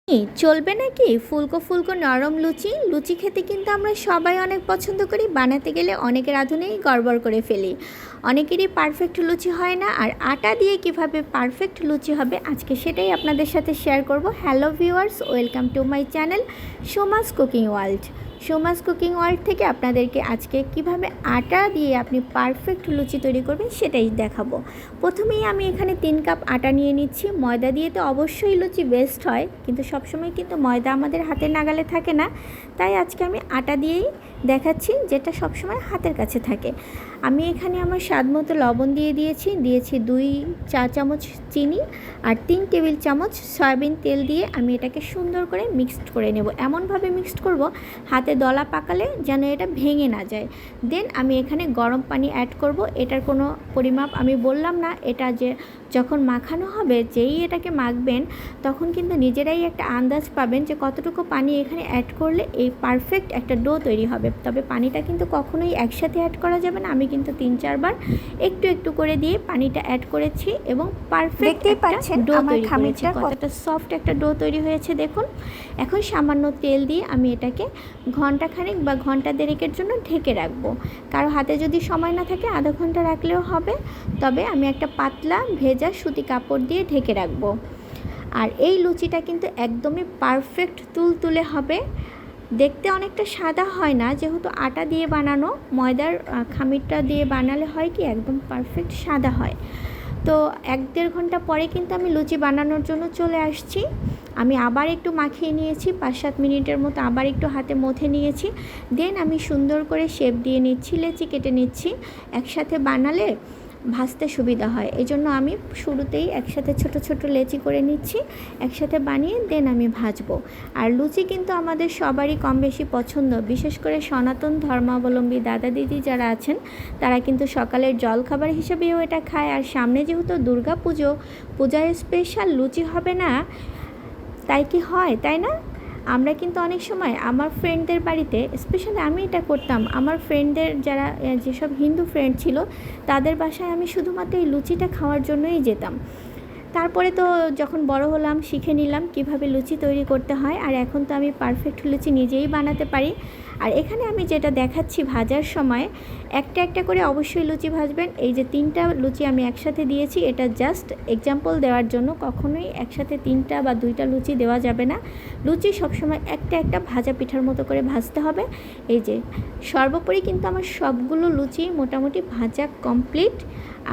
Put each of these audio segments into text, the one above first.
চলবে নাকি ফুলকো ফুলকো নরম লুচি। লুচি খেতে কিন্তু আমরা সবাই অনেক পছন্দ করি, বানাতে গেলে অনেকের রাঁধুনেই গড়বড় করে ফেলি। অনেকেরই পারফেক্ট লুচি হয় না, আর আটা দিয়ে কিভাবে পারফেক্ট লুচি হবে আজকে সেটাই আপনাদের সাথে শেয়ার করব। Hello viewers, welcome to my channel Soma's cooking world. Soma's cooking world থেকে আপনাদেরকে আজকে কিভাবে আটা দিয়ে আপনি পারফেক্ট লুচি তৈরি করবেন সেটাই দেখাবো। প্রথমেই আমি এখানে 3 কাপ আটা নিয়ে নিচ্ছি। ময়দা দিয়ে তো অবশ্যই লুচি বেস্ট হয়, কিন্তু সবসময় কিন্তু ময়দা আমাদের হাতের নাগালে থাকে না, তাই আজকে আমি আটা দিয়েই দেখাচ্ছি, যেটা সবসময় হাতের কাছে থাকে। আমি এখানে আমার স্বাদ মতো লবণ দিয়েছি 2 চা চামচ চিনি আর 3 টেবিল চামচ সয়াবিন তেল দিয়ে আমি এটাকে সুন্দর করে মিক্সড করে নেব। এমনভাবে মিক্সড করব হাতে দলা পাকালে যেন এটা ভেঙে না যায়। দেন আমি এখানে গরম পানি অ্যাড করব। এটার কোনো পরিমাপ আমি বললাম না, এটা যে যখন মাখানো হবে, যেই এটাকে মাখবেন তখন কিন্তু নিজেরাই একটা আন্দাজ পাবেন যে কতটুকু পানি এখানে অ্যাড করলে এই পারফেক্ট একটা ডো তৈরি হবে। তবে পানিটা কিন্তু কখনোই একসাথে অ্যাড করা যাবে না। আমি কিন্তু 3-4 বার একটু একটু করে দিয়ে পানিটা অ্যাড করেছি এবং পারফেক্ট একটা ডো তৈরি করেছি। কতটা সফট একটা ডো তৈরি হয়েছে দেখুন। এখন সামান্য তেল দিয়ে আমি এটাকে ঘন্টাখানেক বা ঘন্টা দেড়েকের জন্য ঢেকে রাখবো। কারো হাতে যদি সময় না থাকে আধা ঘন্টা রাখলেও হবে, তবে আমি একটা পাতলা ভেজা সুতি কাপড় দিয়ে ঢেকে রাখবো। আর এই লুচিটা কিন্তু একদমই পারফেক্ট তুলতুলে হবে। দেখতে অনেকটা সাদা হয় না, যেহেতু আটা দিয়ে বানানো, ময়দার খামিরটা দিয়ে বানালে হয় কি একদম পারফেক্ট সাদা হয়। তো 1-1.5 ঘন্টা পরে কিন্তু আমি লুচি বানানোর জন্য চলে আসছি। আমি আবার একটু মাখিয়ে নিয়েছি, 5-7 মিনিটের মতো আবার একটু হাতে মথে নিয়েছি। দেন আমি সুন্দর করে শেপ দিয়ে নিচ্ছি, লেচি কেটে নিচ্ছি। একসাথে বানালে ভাজতে সুবিধা হয়, এই জন্য আমি শুরুতেই একসাথে ছোট ছোট লেচি করে নিচ্ছি, একসাথে বানিয়ে দেন আমি ভাজবো। আর লুচি কিন্তু আমাদের সবারই কম বেশি পছন্দ, বিশেষ করে সনাতন ধর্মাবলম্বী দাদা দিদি যারা আছেন তারা কিন্তু সকালের জলখাবার হিসেবেও এটা খায়। আর সামনে যেহেতু দুর্গা পুজো, পূজায় স্পেশাল লুচি হবে না তাই কি হয়, তাই না? আমরা কিন্তু অনেক সময় আমার ফ্রেন্ডদের বাড়িতে, স্পেশালি আমি এটা করতাম, আমার ফ্রেন্ডদের যারা যেসব হিন্দু ফ্রেন্ড ছিল তাদের বাসায় আমি শুধুমাত্র এই লুচিটা খাওয়ার জন্যই যেতাম। তারপরে তো যখন বড় হলাম শিখে নিলাম কিভাবে লুচি তৈরি করতে হয়, আর এখন তো আমি পারফেক্ট লুচি নিজেই বানাতে পারি। আর এখানে আমি যেটা দেখাচ্ছি ভাজার সময় একটা একটা করে অবশ্যই লুচি ভাজবেন। এই যে 3টা লুচি আমি একসাথে দিয়েছি, এটা জাস্ট এক্সাম্পল দেওয়ার জন্য, কখনোই একসাথে 3টা বা 2টা লুচি দেওয়া যাবে না। লুচি সবসময় একটা একটা ভাজা পিঠার মতো করে ভাজতে হবে। এই যে সর্বোপরি কিন্তু আমার সবগুলো লুচি মোটামুটি ভাজা কমপ্লিট।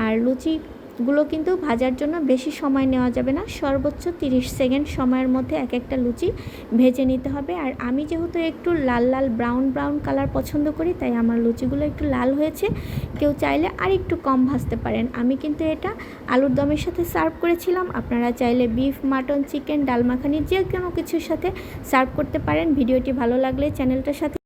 আর লুচিগুলো কিন্তু ভাজার জন্য বেশি সময় নেওয়া যাবে না, সর্বোচ্চ 30 সেকেন্ড সময়ের মধ্যে এক একটা লুচি ভেজে নিতে হবে। আর আমি যেহেতু একটু লাল লাল ব্রাউন ব্রাউন কালার পছন্দ করি, তাই আমার লুচিগুলো একটু লাল হয়েছে। কেউ চাইলে আর একটু কম ভাজতে পারেন। আমি কিন্তু এটা আলুর দমের সাথে সার্ভ করেছিলাম, আপনারা চাইলে বিফ, মাটন, চিকেন, ডাল মাখানি যে কোনো কিছুর সাথে সার্ভ করতে পারেন। ভিডিওটি ভালো লাগলে চ্যানেলটার সাথে